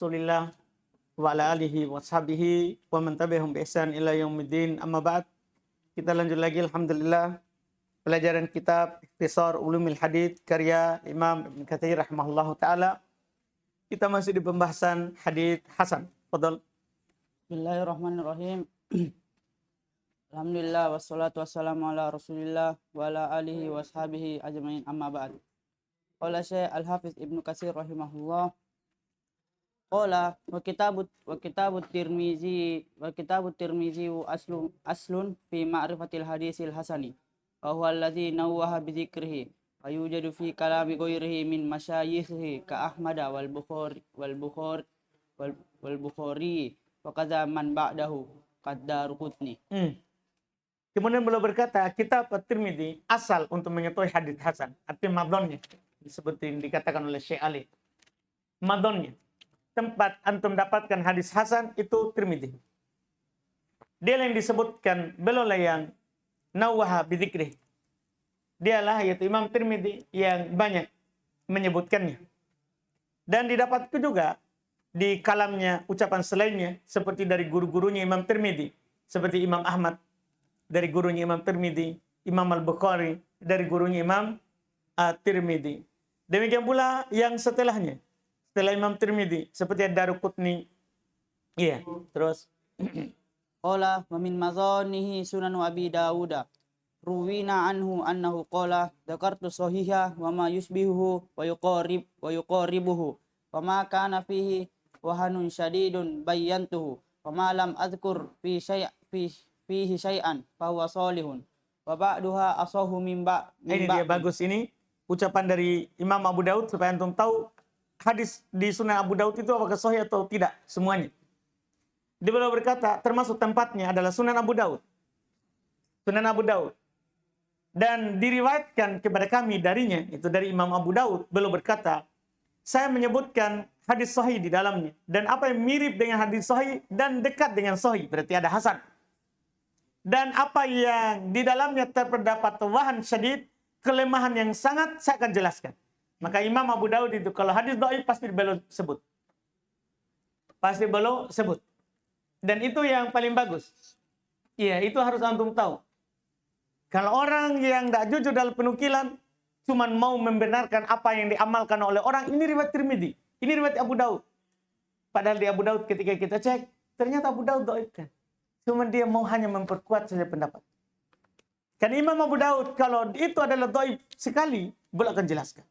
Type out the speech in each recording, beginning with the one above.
Rasulillah wa ala alihi wa sahbihi wa man tabi'ahum bi ihsan ila yaumiddin. Amma ba'd. Kita lanjut lagi alhamdulillah pelajaran kitab Ikhtisar Ulumil Hadits karya Imam Ibnu Katsir rahimahullahu taala. Kita masih di pembahasan hadits hasan. Fadhal. Bismillahirrahmanirrahim. Alhamdulillah wassalatu wassalamu ala Rasulillah wa ala alihi wa sahbihi ajmain, amma ba'd. Qala Syekh Al-Hafiz Ibnu Katsir rahimahullah. Qala wa kitabut Tirmizi aslun fi ma'rifatil hadisil hasani wa huwa allazi nawwaha bi dzikrihi wa yujadu fi kalami ghairihi min masyayikhihi ka Ahmad wal Bukhari wa kadza man ba'dahu qad-Daruqutni. Kemudian beliau berkata, kitab At-Tirmidzi asal untuk mengetahui hadits hasan, artinya madonnya seperti dikatakan oleh Syekh Ali. Madonnya, tempat antum dapatkan hadis hasan itu Tirmidzi. Dia yang disebutkan, beliau yang nawwaha bidzikri. Dialah yaitu Imam Tirmidzi yang banyak menyebutkannya. Dan didapatkan juga di kalamnya ucapan selainnya seperti dari guru-gurunya Imam Tirmidzi, seperti Imam Ahmad dari gurunya Imam Tirmidzi, Imam Al-Bukhari dari gurunya Imam At-Tirmidzi. Demikian pula yang setelahnya, setelah Imam Tirmidzi seperti Ad-Daruqutni. Iya, terus Qala wa min mazanihi sunan Abi Dawud. Ruwina anhu annahu qala dzakartu sahiha wa ma yusbihuhu wa yuqaribuhu wa ma kana fihi wahanun syadidun bayyantuhu wa ma lam azkur fihi syai'an fa huwa salihun wa ba'duha asahu min ini dia bagus ini ucapan dari Imam Abu Daud supaya antum tahu hadis di Sunan Abu Daud itu apakah sahih atau tidak semuanya. Dia beliau berkata termasuk tempatnya adalah Sunan Abu Daud. Sunan Abu Daud. Dan diriwayatkan kepada kami darinya, itu dari Imam Abu Daud, beliau berkata, saya menyebutkan hadis sahih di dalamnya. Dan apa yang mirip dengan hadis sahih dan dekat dengan sahih, berarti ada hasan. Dan apa yang di dalamnya terdapat wahan syadid, kelemahan yang sangat, saya akan jelaskan. Maka Imam Abu Daud itu kalau hadis dhaif pasti beliau sebut. Pasti beliau sebut. Dan itu yang paling bagus. Iya, itu harus antum tahu. Kalau orang yang tidak jujur dalam penukilan, cuman mau membenarkan apa yang diamalkan oleh orang, ini riwayat Tirmidzi, ini riwayat Abu Daud. Padahal di Abu Daud ketika kita cek, ternyata Abu Daud dhaif kan. Cuman dia mau hanya memperkuat saja pendapat. Kan Imam Abu Daud kalau itu adalah dhaif sekali, beliau akan jelaskan.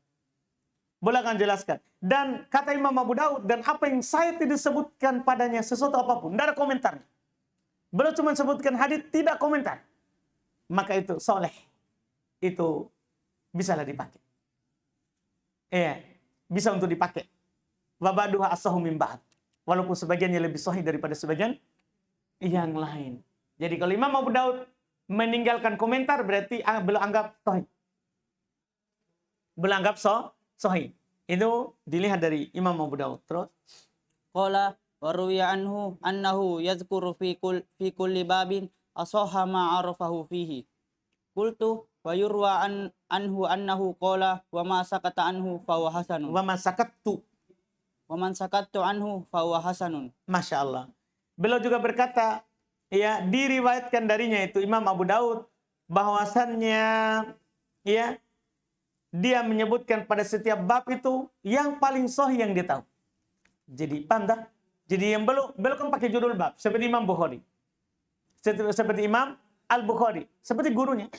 Beliau akan jelaskan. Dan kata Imam Abu Daud, dan apa yang saya tidak sebutkan padanya sesuatu apapun, tidak ada komentarnya. Beliau cuma sebutkan hadis, tidak komentar. Maka itu soleh. Itu bisalah dipakai. Iya, bisa untuk dipakai. Wa ba'duha asahu min ba'd. Walaupun sebagiannya lebih sahih daripada sebagian yang lain. Jadi kalau Imam Abu Daud meninggalkan komentar berarti beliau anggap sahih. Beliau anggap sahih. Itu dilihat dari Imam Abu Daud. Terus Qala wa ruwiya anhu annahu yadhkuru fi kulli babin asahha ma arafahu fihi. Qultu wa yurwa anhu annahu qala wa ma sakata anhu fa huwa hasanun. wa masakattu. Wa man sakattu anhu fa huwa hasanun. Masya Allah. Beliau juga berkata, ya diriwayatkan darinya itu Imam Abu Daud bahwasannya ya dia menyebutkan pada setiap bab itu yang paling sahih yang dia tahu. Jadi paham. Jadi yang beliau kan pakai judul bab seperti Imam Bukhari. Seperti Imam Al-Bukhari, seperti gurunya.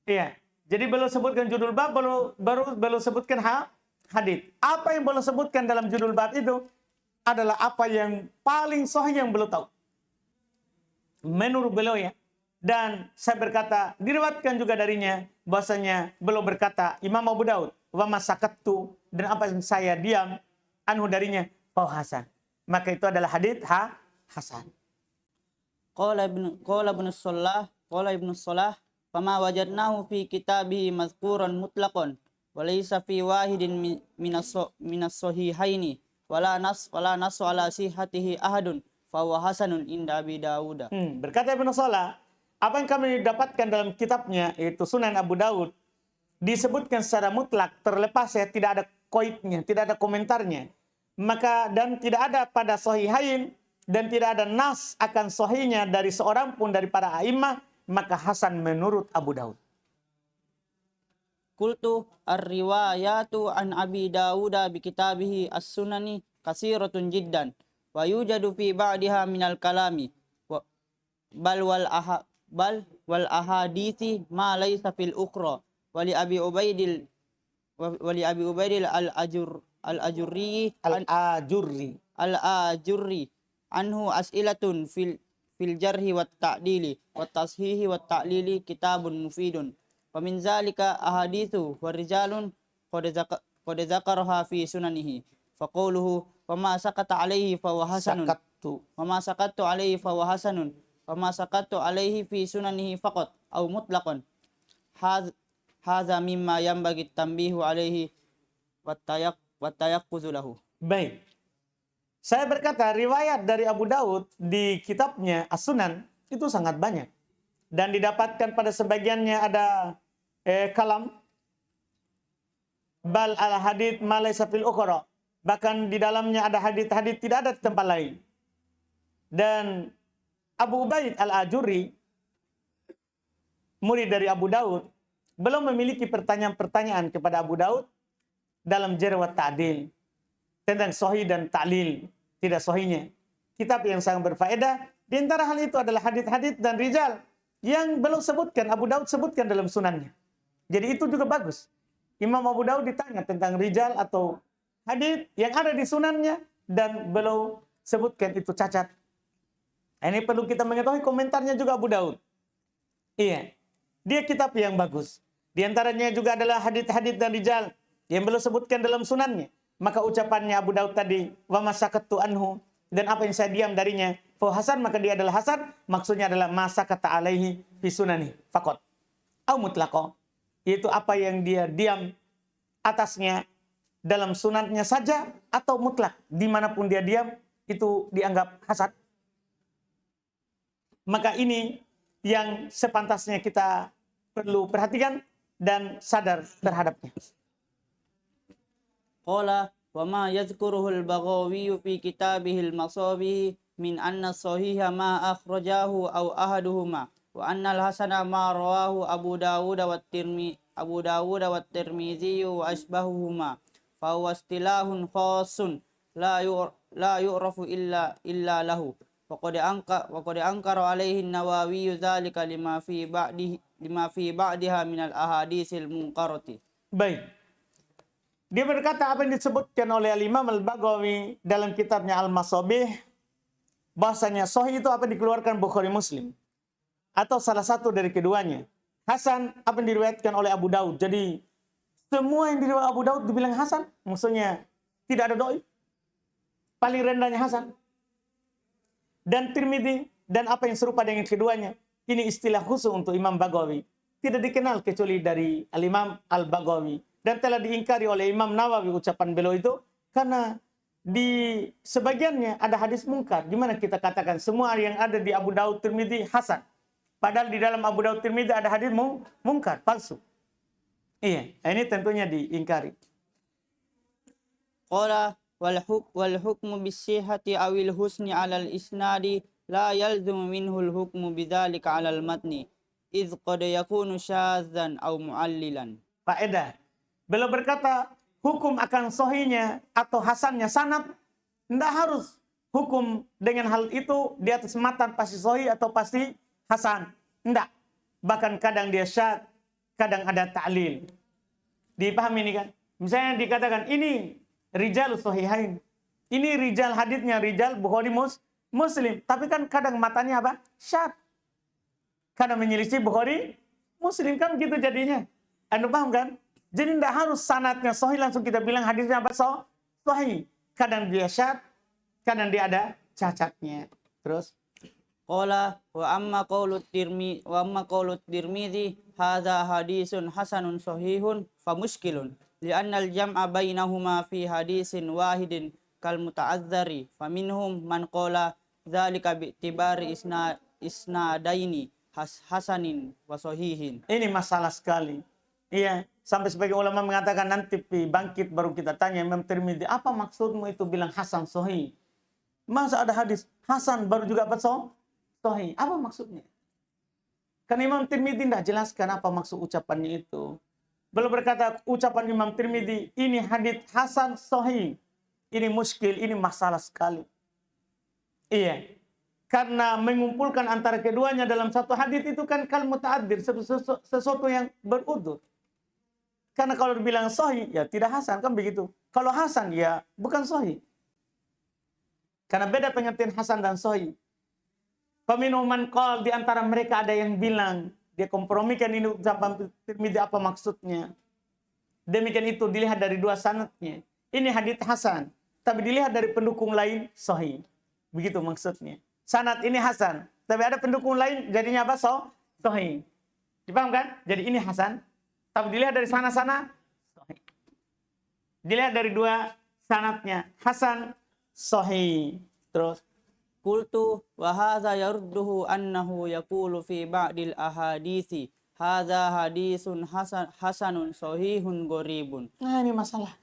Iya. Jadi beliau sebutkan judul bab, baru beliau sebutkan hadis. Apa yang beliau sebutkan dalam judul bab itu adalah apa yang paling sahih yang beliau tahu. Menurut beliau ya. Dan saya berkata, diriwayatkan juga darinya bahwasanya beliau berkata, Imam Abu Daud, wa masakattu, dan apa yang saya diam anhu darinya, hasan. Maka itu adalah hadis hasan. Qala Ibnu Shalah fama wajadnahu fi kitabihi mazkuran mutlaqan wa laysa fi wahidin minas sahihaini wala nas ala sihhatihi ahadun fa huwa hasanun inda Abi Dawud. Berkata Ibnu Shalah, apa yang kami dapatkan dalam kitabnya yaitu Sunan Abu Daud disebutkan secara mutlak terlepas ya, tidak ada koidnya, tidak ada komentarnya. maka dan tidak ada pada sahihain dan tidak ada nas akan sahihnya dari seorang pun dari para a'immah, maka hasan menurut Abu Daud. Qultu ar-riwayatu an Abi Dawuda bi kitabihi as-sunani kasiratun jiddan wa yujadu fi ba'diha minal kalami wa bal wal ahadithi ma laysa fil ukhra wa li Abi Ubaidil al-Ajurri anhu as'ilatun fil jarhi wat ta'dili wat tashihi wat ta'lili kitabun mufidun. Wa min zalika ahaditsu wa rijalun qad zakaraha fi sunanihi. Fa qawluhu wa ma sakata alaihi fa huwa hasanun. Wa ma sakatu alaihi fa huwa hasanun. Wa ma sakatu alaihi fi sunanihi faqat aw mutlaqan. Hadza mimma yanbaghi tanbihu alaihi wa tayaqquzu lahu. Baik. Saya berkata riwayat dari Abu Daud di kitabnya As-Sunan itu sangat banyak. Dan didapatkan pada sebagiannya ada kalam bal al hadith ma laysa fil ukhra. Bahkan di dalamnya ada hadith-hadith tidak ada di tempat lain. Dan Abu Ubaid al-Ajurri, murid dari Abu Daud, belum memiliki pertanyaan-pertanyaan kepada Abu Daud dalam jarh wa ta'dil tentang sahih dan ta'lil, tidak sahihnya. Kitab yang sangat berfaedah. Di antara hal itu adalah hadith-hadith dan rijal yang belum sebutkan, Abu Daud sebutkan dalam sunannya. Jadi itu juga bagus. Imam Abu Daud ditanya tentang rijal atau hadith yang ada di sunannya dan belum sebutkan itu cacat. Ini perlu kita mengetahui komentarnya juga Abu Daud. Iya, dia kitab yang bagus. Di antaranya juga adalah hadith-hadith dan rijal yang belum sebutkan dalam sunannya. Maka ucapannya Abu Daud tadi, wa masakatu anhu, dan apa yang saya diam darinya, fa hasan, maka dia adalah hasan, maksudnya adalah masakata alaihi fi sunani faqat. Au mutlaqo, yaitu apa yang dia diam atasnya dalam sunatnya saja atau mutlak, dimanapun dia diam itu dianggap hasan. Maka ini yang sepantasnya kita perlu perhatikan dan sadar terhadapnya. Qala wa ma yadhkuruhu al-Baghawi fi kitabihil Masabi min anna sahiha ma akhrajahu aw ahaduhuma wa anna al-hasana ma rawahu Abu Dawud wa Tirmidzi wa asbahuhuma fa huwa istilahun khassun la yu'rafu illa lahu wa qad ankara alaihi an-Nawawi dzalika lima fi ba'diha min al-ahaditsil munkarati. Baik. Dia berkata apa yang disebutkan oleh Al-Imam Al-Baghawi dalam kitabnya Al-Masabih, bahasanya sahih itu apa dikeluarkan Bukhari Muslim atau salah satu dari keduanya. Hasan apa yang diriwayatkan oleh Abu Daud. Jadi semua yang diriwayatkan Abu Daud dibilang hasan, maksudnya tidak ada dhaif. Paling rendahnya hasan. Dan Tirmidzi dan apa yang serupa dengan keduanya. Ini istilah khusus untuk Imam Baghawi. Tidak dikenal kecuali dari Al-Imam Al-Baghawi. Dan telah diingkari oleh Imam Nawawi ucapan beliau itu karena di sebagiannya ada hadis mungkar, di mana kita katakan semua yang ada di Abu Daud Tirmidzi hasan. Padahal di dalam Abu Daud Tirmidzi ada hadis mungkar, palsu. Iya, ini tentunya diingkari. Qala wal hukmu bisihhati awil husni 'alal isnadi la yalzumu minhu al hukmu bidzalika 'alal matni idz qad yakunu syadzan aw mu'allilan. Faedah. Beliau berkata, hukum akan sahihnya atau hasannya sanad, tidak harus hukum dengan hal itu di atas matan pasti sahih atau pasti hasan. Tidak. Bahkan kadang dia syad, kadang ada ta'lil. Dipahami ini kan? Misalnya dikatakan, ini rijal sahihain. Ini rijal haditsnya, rijal Bukhari Muslim. Tapi kan kadang matanya apa? Syad. Kadang menyelisih Bukhari Muslim, kan gitu jadinya. Anda paham kan? Jadi tidak harus sanadnya sahih langsung kita bilang hadisnya apa sahih. Kadang dia syad, kadang dia ada cacatnya. Terus Qala wa amma qawlut Tirmidzi hadza hadisun hasanun sahihun fa muskilun li'anna al-jam'a bainahuma fi hadisin wahidin kal muta'azzari fa minhum man qala dzalika bi'tibari isnadaini hasanin wa sahihin. ini masalah sekali. Iya, sampai sebagai ulama mengatakan nanti bangkit baru kita tanya Imam Tirmidzi, apa maksudmu itu bilang hasan sahih? Masa ada hadis hasan baru juga apa sahih? Apa maksudnya? Karena Imam Tirmidzi tidak jelaskan apa maksud ucapannya itu. Beliau berkata ucapan Imam Tirmidzi, ini hadis hasan sahih. Ini muskil, ini masalah sekali. Iya. Karena mengumpulkan antara keduanya dalam satu hadis itu kan kal muta'addir, sesuatu yang berudur. Karena kalau dibilang sahih, ya tidak hasan, kan begitu. Kalau hasan, ya bukan sahih. Karena beda pengertian hasan dan sahih. Faminhum man qala, di antara mereka ada yang bilang, dia kompromikan ini ucapan Tirmidzi apa maksudnya. Demikian itu dilihat dari dua sanadnya. Ini hadits hasan, tapi dilihat dari pendukung lain sahih. Begitu maksudnya. Sanad ini hasan, tapi ada pendukung lain jadinya apa? Sahih. Dipaham kan? Jadi ini hasan, tapi dilihat dari sana-sana sahih. Dilihat dari dua sanadnya, hasan, sahih. Terus Qultu wa hadza yarduhu annahu yaqulu fi ba'dil ahadithi hadza hadisun hasanun sahihun gharibun. nah ini masalah.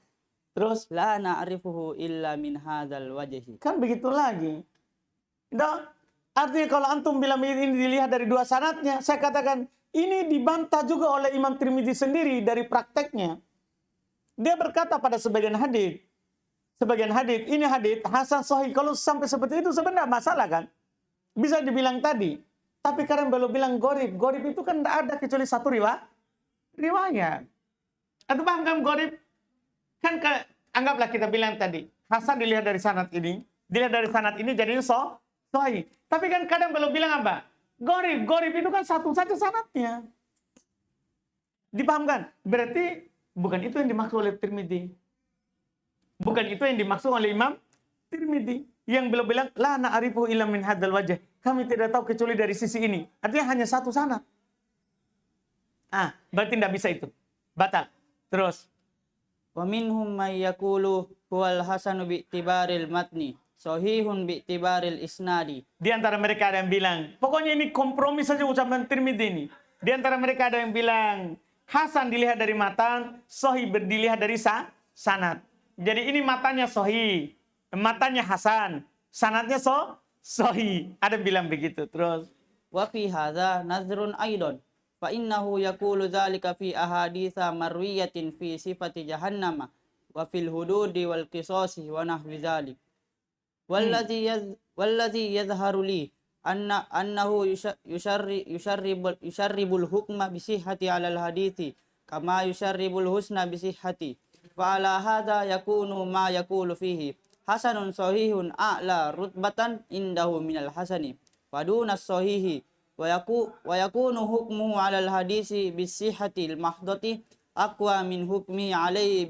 Terus La na'rifuhu illa min hadzal wajhi. kan begitu lagi. Nah, artinya kalau antum bilang ini dilihat dari dua sanadnya, saya katakan ini dibantah juga oleh Imam Tirmidzi sendiri dari prakteknya. Dia berkata pada sebagian hadis, ini hadis hasan sahih. Kalau sampai seperti itu sebenarnya masalah kan? Bisa dibilang tadi. Tapi karena belum bilang gharib. Gharib itu kan tidak ada kecuali satu riwayat. Atau paham kan gharib? Kan anggaplah kita bilang tadi, hasan dilihat dari sanad ini, jadinya sahih. Tapi kan kadang belum bilang apa? Gharib itu kan satu saja sanadnya. Dipahamkan? Berarti bukan itu yang dimaksud oleh Tirmidzi. Bukan itu yang dimaksud oleh Imam Tirmidzi. Yang belum bilang, la na'rifu illa min hadzal wajh. Kami tidak tahu kecuali dari sisi ini. Artinya hanya satu sanad. Berarti tidak bisa itu. Batal. Terus. Wa minhum may yaqulu huwal hasanu bi'tibaril matni, sahihun bi'tibaril isnadi. Di antara mereka ada yang bilang, pokoknya ini kompromi saja ucapan Tirmidzi ini. Di antara mereka ada yang bilang, hasan dilihat dari matan, sahih dilihat dari sanad. Jadi ini matanya sahih, matanya hasan, sanadnya sahih. Ada yang bilang begitu. Terus Wa fi hadza nazrun aidan fa innahu yaqulu dzalika fi ahaditsa marwiyatin fi sifati jahannama wa fil hududi wal qisasi wa nahwi dzalik. Wallazi yadhharu li annahu yusharribul hukma bi sihhati 'alal hadithi kama yusharribul husna bi sihhati. Fa ala hadza yakunu ma yaqulu fihi hasanun sahihun a'la rutbatan indahu minal hasani wa dunas sahihi wa yakunu hukmuhu 'alal hadisi bisihhatil mahdati aqwa min hukmi 'alaihi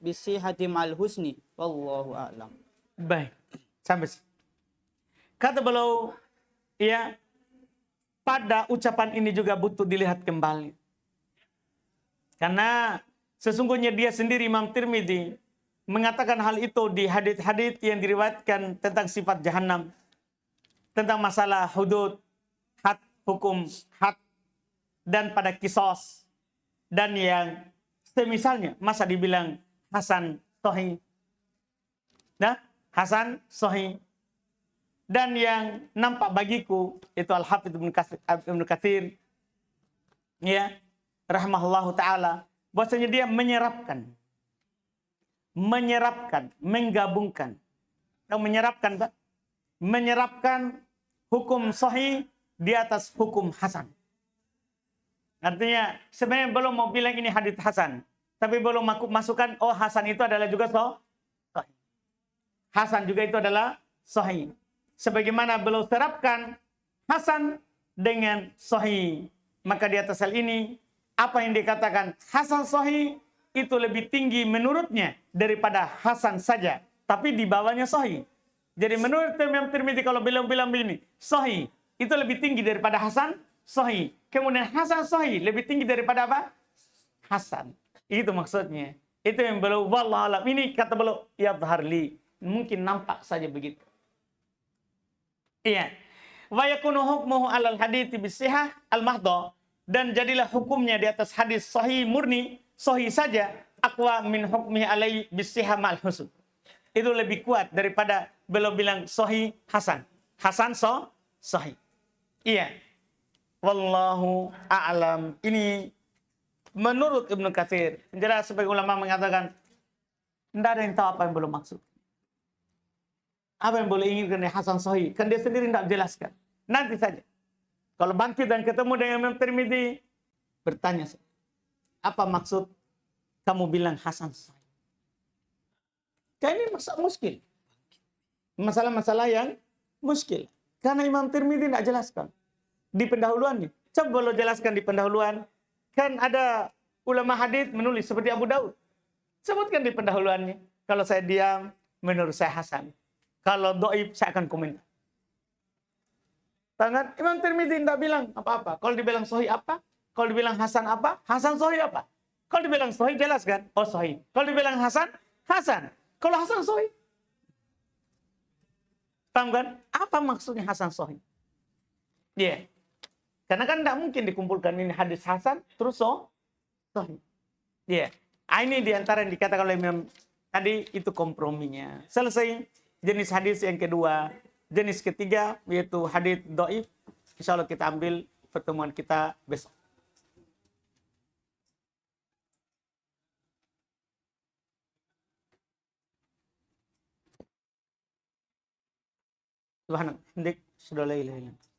bisihhati ma'al husni wallahu a'lam. baik. Sampai kata beliau, ya, pada ucapan ini juga butuh dilihat kembali. Karena sesungguhnya dia sendiri Imam Tirmidzi mengatakan hal itu di hadits-hadits yang diriwayatkan tentang sifat jahanam, tentang masalah hudud, hukum had, dan pada kisos, dan yang semisalnya. Masa dibilang hasan sahih? Nah, hasan sahih. Dan yang nampak bagiku itu Al-Hafidz Ibnu Katsir, ya, rahimahullahu taala, bahwasanya dia menyerapkan, menggabungkan, atau menyerapkan hukum sahih di atas hukum hasan. Artinya sebenarnya belum mau bilang ini hadits hasan, tapi belum masukkan hasan itu adalah juga sahih. Hasan juga itu adalah sahih. Sebagaimana beliau terapkan hasan dengan sahih. Maka di atas hal ini, apa yang dikatakan hasan sahih itu lebih tinggi menurutnya daripada hasan saja. Tapi di bawahnya sahih. Jadi menurut Imam Tirmidzi kalau beliau bilang begini, sahih itu lebih tinggi daripada hasan sahih. Kemudian hasan sahih lebih tinggi daripada apa? Hasan. Itu maksudnya. Itu yang beliau, wallahu alam. Ini kata beliau, yadhhar li. Mungkin nampak saja begitu. Iya. Wa yakunu hukmuhu 'alal hadithi bisihah al-mahdha. dan jadilah hukumnya di atas hadis sahih murni, sahih saja, aqwa min hukmihi alai bisihah ma'al husn. Itu lebih kuat daripada beliau bilang sahih hasan. Hasan sahih. Iya. Wallahu a'lam. Ini menurut Ibnu Katsir. Jelas sebagai ulama mengatakan tidak ada yang tahu apa yang belum maksud. Apa yang boleh inginkan dari hasan sahih. Kan dia sendiri tidak jelaskan. Nanti saja. Kalau bangkit dan ketemu dengan Imam Tirmidzi, bertanya saja. Apa maksud kamu bilang hasan sahih? Kan ini masalah muskil. Masalah-masalah yang muskil. Karena Imam Tirmidzi tidak jelaskan. Di pendahuluannya. Coba lo jelaskan di pendahuluan. Kan ada ulama hadis menulis seperti Abu Daud. Sebutkan di pendahuluannya. Kalau saya diam, menurut saya hasan. Kalau doib, saya akan komentar. Tangan Imam Tirmidzi tidak bilang apa-apa. Kalau dibilang sahih apa? Kalau dibilang hasan apa? Hasan sahih apa? Kalau dibilang sahih jelaskan. Oh sahih. Kalau dibilang hasan, hasan. Kalau hasan sahih. Paham kan? Apa maksudnya hasan sahih? Iya. Yeah. Karena kan tidak mungkin dikumpulkan ini hadis hasan terus sahih. Iya. Yeah. Ini diantara yang dikatakan oleh Imam tadi itu komprominya. Selesai jenis hadis yang kedua. Jenis ketiga yaitu hadis dhaif. Insyaallah kita ambil pertemuan kita besok. Subhanallah. Sudah la ilaha illallah.